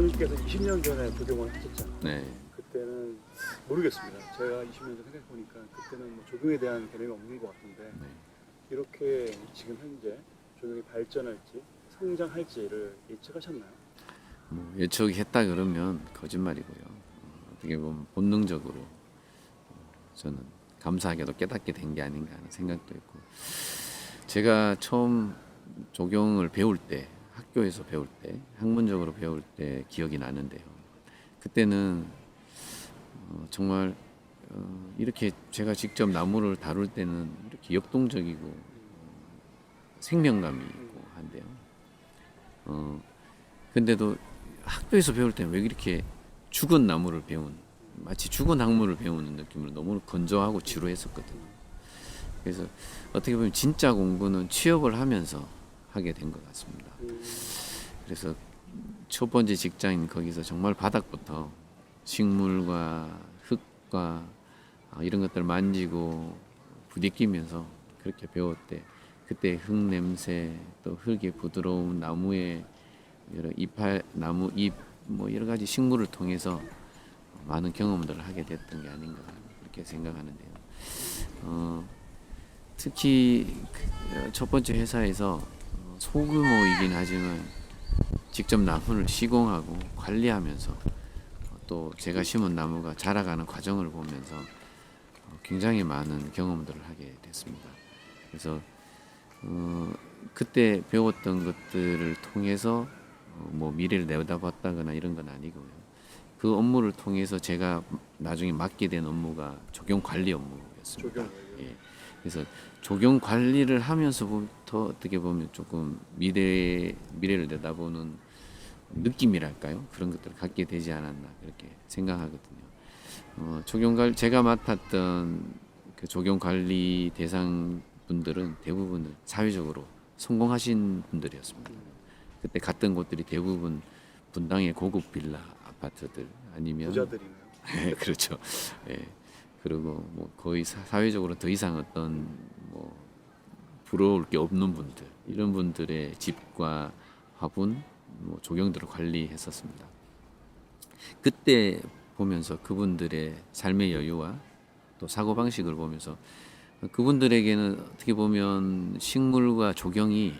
교수님께서 20년 전에 조경을 하셨잖아요. 네. 그때는 모르겠습니다. 제가 20년 전 생각해 보니까 그때는 뭐 조경에 대한 개념이 없는 것 같은데 네. 이렇게 지금 현재 조경이 발전할지 성장할지를 예측하셨나요? 뭐 예측했다 그러면 거짓말이고요. 어떻게 보면 본능적으로 저는 감사하게도 깨닫게 된 게 아닌가 하는 생각도 있고, 제가 처음 조경을 배울 때, 학교에서 배울 때, 학문적으로 배울 때 기억이 나는데요. 그때는 정말 이렇게 제가 직접 나무를 다룰 때는 이렇게 역동적이고 생명감이 있고 한데요. 근데도 학교에서 배울 때는 왜 이렇게 죽은 나무를 마치 죽은 학문을 배우는 느낌으로 너무 건조하고 지루했었거든요. 그래서 어떻게 보면 진짜 공부는 취업을 하면서 하게 된 것 같습니다. 그래서 첫 번째 직장인 거기서 정말 바닥부터 식물과 흙과 이런 것들 만지고 부딪히면서 그렇게 배울 때, 그때 흙 냄새, 또 흙의 부드러움, 나무의 여러 이파리, 나무 잎, 뭐 여러 가지 식물을 통해서 많은 경험들을 하게 됐던 게 아닌가 그렇게 생각하는데요. 특히 첫 번째 회사에서 소규모이긴 하지만 직접 나무를 시공하고 관리하면서 또 제가 심은 나무가 자라가는 과정을 보면서 굉장히 많은 경험들을 하게 됐습니다. 그래서 그때 배웠던 것들을 통해서 뭐 미래를 내다봤다거나 이런 건 아니고요. 그 업무를 통해서 제가 나중에 맡게 된 업무가 조경 관리 업무였습니다. 조경. 예. 그래서 조경 관리를 하면서부터 어떻게 보면 조금 미래를 내다보는 느낌이랄까요? 그런 것들을 갖게 되지 않았나 그렇게 생각하거든요. 제가 맡았던 그 조경 관리 대상 분들은 대부분 사회적으로 성공하신 분들이었습니다. 그때 갔던 곳들이 대부분 분당의 고급 빌라 아파트들 아니면 부자들이네요. 네, 그렇죠. 예. 그리고 뭐 거의 사회적으로 더 이상 어떤 뭐 부러울 게 없는 분들, 이런 분들의 집과 화분, 뭐 조경들을 관리했었습니다. 그때 보면서 그분들의 삶의 여유와 또 사고 방식을 보면서 그분들에게는 어떻게 보면 식물과 조경이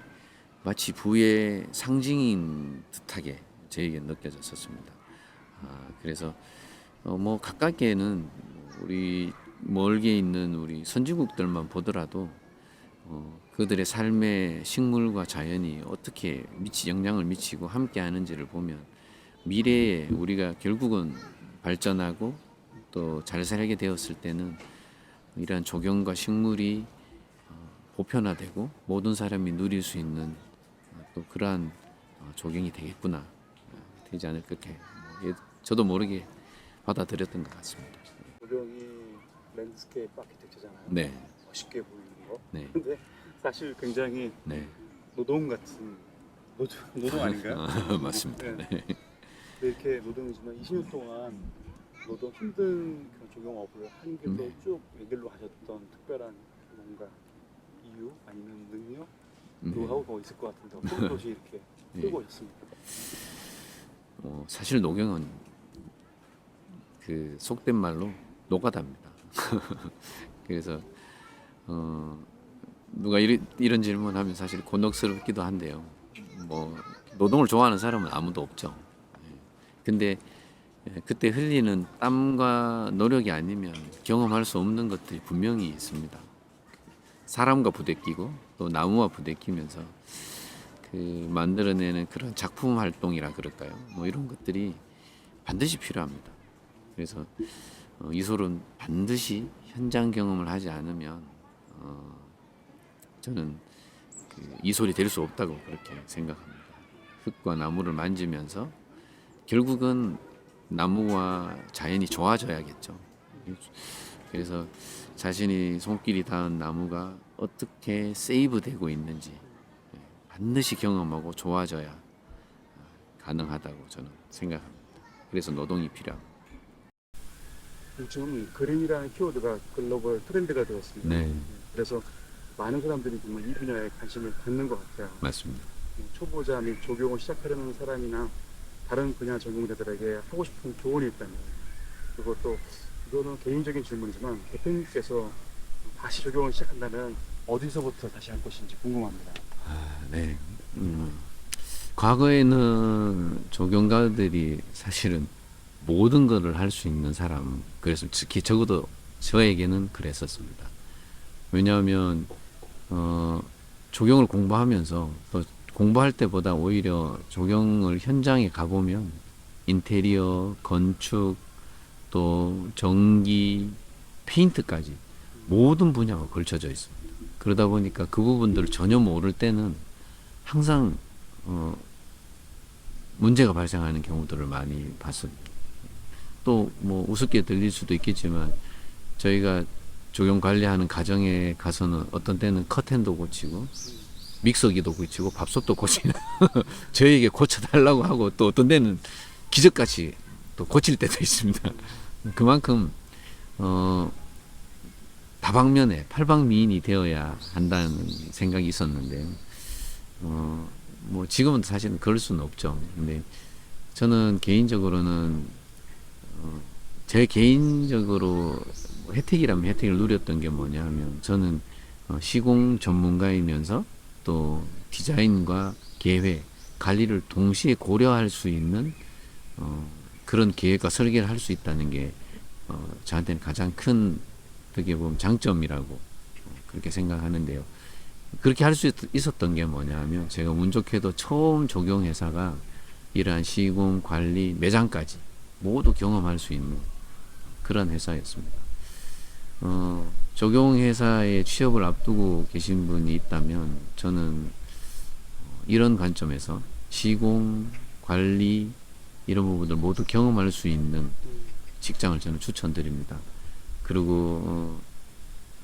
마치 부의 상징인 듯하게 저에게 느껴졌었습니다. 그래서 뭐 가깝게는 우리 멀게 있는 우리 선진국들만 보더라도 그들의 삶에 식물과 자연이 어떻게 영향을 미치고 함께 하는지를 보면 미래에 우리가 결국은 발전하고 또 잘 살게 되었을 때는 이러한 조경과 식물이 보편화되고 모든 사람이 누릴 수 있는 또 그러한 조경이 되겠구나, 되지 않을 그렇게 저도 모르게 받아들였던 것 같습니다. 조경이 랜드스케이프 아키텍처잖아요. 네. 멋있게 보이는 거. 네. 근데 사실 굉장히 네. 노동 같은 노동 아닌가요? 맞습니다. 네. 네. 이렇게 노동이지만 20년 동안 노동 힘든 그런 조경업을 하는 길로 네. 쭉 얘기로 하셨던 특별한 뭔가 이유 아니면 능력, 네. 노하우가 있을 것 같은데 어떤 것이 이렇게 끌고 오셨습니까? 사실 노경은 그 속된 말로 노가다입니다. 그래서 누가 이런 질문하면 사실 곤혹스럽기도 한데요. 뭐 노동을 좋아하는 사람은 아무도 없죠. 근데 그때 흘리는 땀과 노력이 아니면 경험할 수 없는 것들이 분명히 있습니다. 사람과 부대끼고 또 나무와 부대끼면서 그 만들어내는 그런 작품 활동이라 그럴까요? 뭐 이런 것들이 반드시 필요합니다. 그래서 이솔은 반드시 현장 경험을 하지 않으면 저는 그 이솔이 될 수 없다고 그렇게 생각합니다. 흙과 나무를 만지면서 결국은 나무와 자연이 좋아져야겠죠. 그래서 자신이 손길이 닿은 나무가 어떻게 세이브되고 있는지 반드시 경험하고 좋아져야 가능하다고 저는 생각합니다. 그래서 노동이 필요합니다. 요즘 그린이라는 키워드가 글로벌 트렌드가 되었습니다. 네, 그래서 많은 사람들이 정말 이 분야에 관심을 갖는 것 같아요. 맞습니다. 초보자 및 조경을 시작하려는 사람이나 다른 분야 전공자들에게 하고 싶은 조언이 있다면, 그리고 또 이거는 개인적인 질문이지만 대표님께서 다시 적용을 시작한다면 어디서부터 다시 할 것인지 궁금합니다. 네. 과거에는 조경가들이 사실은 모든 것을 할 수 있는 사람, 그래서 특히 적어도 저에게는 그랬었습니다. 왜냐하면 조경을 공부하면서 또 공부할 때보다 오히려 조경을 현장에 가보면 인테리어, 건축, 또 전기, 페인트까지 모든 분야가 걸쳐져 있습니다. 그러다 보니까 그 부분들을 전혀 모를 때는 항상 문제가 발생하는 경우들을 많이 봤습니다. 또 뭐 우습게 들릴 수도 있겠지만 저희가 조경 관리하는 가정에 가서는 어떤 때는 커튼도 고치고 믹서기도 고치고 밥솥도 고치는 저에게 고쳐달라고 하고, 또 어떤 데는 기적같이 또 고칠 때도 있습니다. 그만큼 다방면에 팔방미인이 되어야 한다는 생각이 있었는데 뭐 지금은 사실은 그럴 수는 없죠. 근데 저는 개인적으로는 제 개인적으로 혜택이라면 혜택을 누렸던 게 뭐냐 하면, 저는 시공 전문가이면서 또 디자인과 계획, 관리를 동시에 고려할 수 있는 그런 계획과 설계를 할 수 있다는 게 저한테는 가장 큰, 어떻게 보면 장점이라고 그렇게 생각하는데요. 그렇게 할 수 있었던 게 뭐냐 하면, 제가 운 좋게도 처음 조경회사가 이러한 시공, 관리, 매장까지 모두 경험할 수 있는 그런 회사였습니다. 조경회사에 취업을 앞두고 계신 분이 있다면 저는 이런 관점에서 시공, 관리 이런 부분들 모두 경험할 수 있는 직장을 저는 추천드립니다. 그리고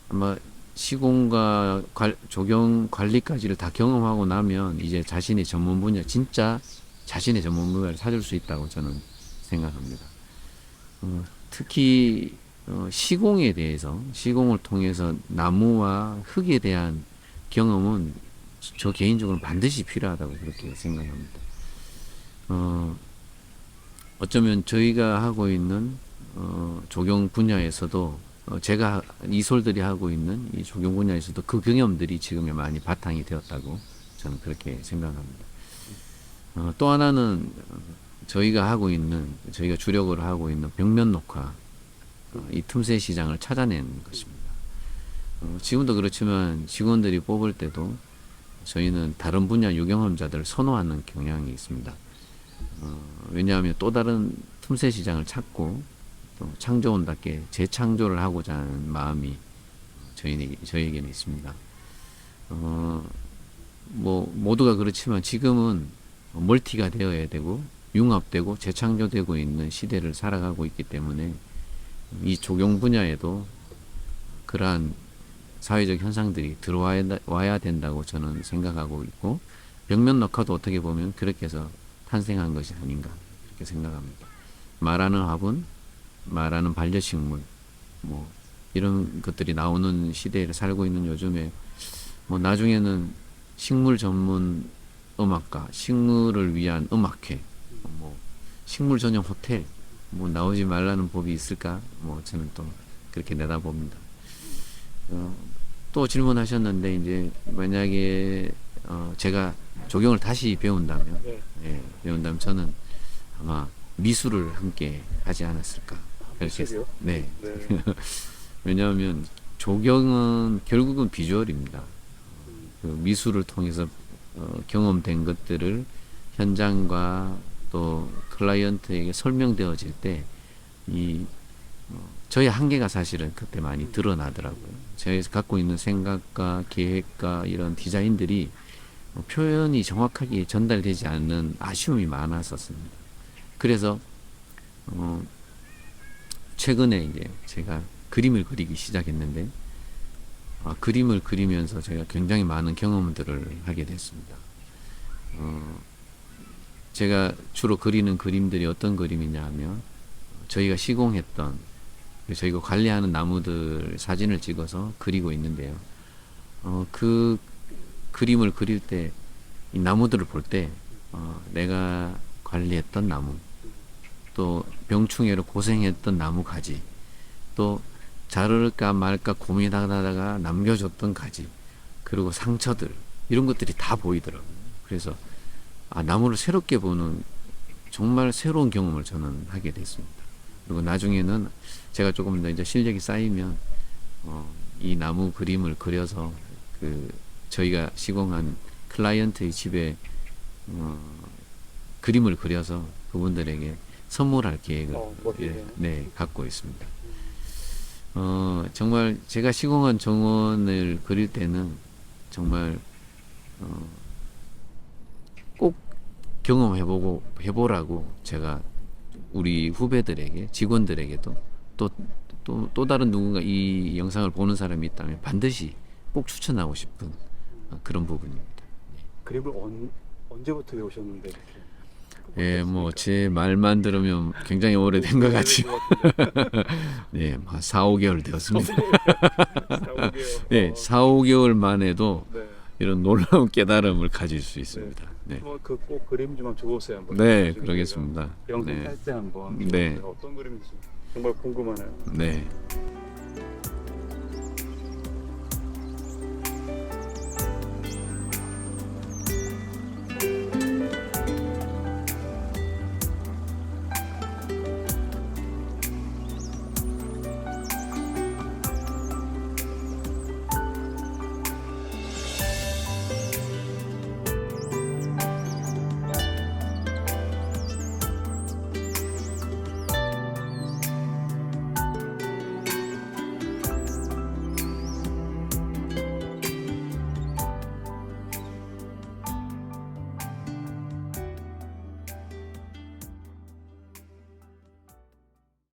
아마 시공과 조경 관리까지를 다 경험하고 나면 이제 자신의 전문 분야, 진짜 자신의 전문 분야를 찾을 수 있다고 저는 생각합니다. 특히 시공에 대해서, 시공을 통해서 나무와 흙에 대한 경험은 저 개인적으로 반드시 필요하다고 그렇게 생각합니다. 어쩌면 저희가 하고 있는 조경 분야에서도 제가 이솔들이 하고 있는 이 조경 분야에서도 그 경험들이 지금에 많이 바탕이 되었다고 저는 그렇게 생각합니다. 또 하나는 저희가 주력으로 하고 있는 벽면 녹화, 이 틈새 시장을 찾아내는 것입니다. 지금도 그렇지만 직원들이 뽑을 때도 저희는 다른 분야 유경험자들을 선호하는 경향이 있습니다. 왜냐하면 또 다른 틈새 시장을 찾고 또 창조원답게 재창조를 하고자 하는 마음이 저희에게는 있습니다. 뭐 모두가 그렇지만 지금은 멀티가 되어야 되고 융합되고 재창조되고 있는 시대를 살아가고 있기 때문에 이 조경 분야에도 그러한 사회적 현상들이 들어와야 된다고 저는 생각하고 있고, 벽면 녹화도 어떻게 보면 그렇게 해서 탄생한 것이 아닌가 그렇게 생각합니다. 말하는 화분, 말하는 반려식물, 뭐 이런 것들이 나오는 시대에 살고 있는 요즘에 뭐 나중에는 식물 전문 음악가, 식물을 위한 음악회, 뭐 식물 전용 호텔 뭐 나오지 말라는 법이 있을까? 뭐 저는 또 그렇게 내다봅니다. 또 질문하셨는데, 이제 만약에 제가 조경을 다시 배운다면, 배운다면 저는 아마 미술을 함께 하지 않았을까. 미술이요? 네. 왜냐하면 조경은 결국은 비주얼입니다. 그 미술을 통해서 경험된 것들을 현장과 또 클라이언트에게 설명되어질 때 저희 한계가 사실은 그때 많이 드러나더라고요. 제가 갖고 있는 생각과 계획과 이런 디자인들이 표현이 정확하게 전달되지 않는 아쉬움이 많았었습니다. 그래서 최근에 이제 제가 그림을 그리기 시작했는데, 그림을 그리면서 제가 굉장히 많은 경험들을 하게 됐습니다. 제가 주로 그리는 그림들이 어떤 그림이냐 하면, 저희가 시공했던, 저희가 관리하는 나무들 사진을 찍어서 그리고 있는데요. 그 그림을 그릴 때, 이 나무들을 볼 때, 내가 관리했던 나무, 또 병충해로 고생했던 나무 가지, 또 자를까 말까 고민하다가 남겨줬던 가지, 그리고 상처들, 이런 것들이 다 보이더라고요. 그래서 나무를 새롭게 보는 정말 새로운 경험을 저는 하게 됐습니다. 그리고 나중에는 제가 조금 더 이제 실력이 쌓이면 이 나무 그림을 그려서 저희가 시공한 클라이언트의 집에 그림을 그려서 그분들에게 선물할 계획을 갖고 있습니다. 정말 제가 시공한 정원을 그릴 때는 정말 꼭 해보라고 제가 우리 후배들에게, 직원들에게도 또 다른 누군가 이 영상을 보는 사람이 있다면 반드시 꼭 추천하고 싶은 그런 부분입니다. 그림을 언제부터 배우셨는데 이렇게? 예, 뭐 제 말만 들으면 굉장히 오래된 것 같지만 네, 4-5개월 되었습니다. 4-5개월. 네, 4-5개월 만에도 네. 이런 놀라운 깨달음을 가질 수 있습니다. 네, 꼭 그림 좀 줘보세요 한번. 네, 그러겠습니다. 영상 네. 탈 때 한번. 네. 어떤 그림인지 정말 궁금하네요. 네.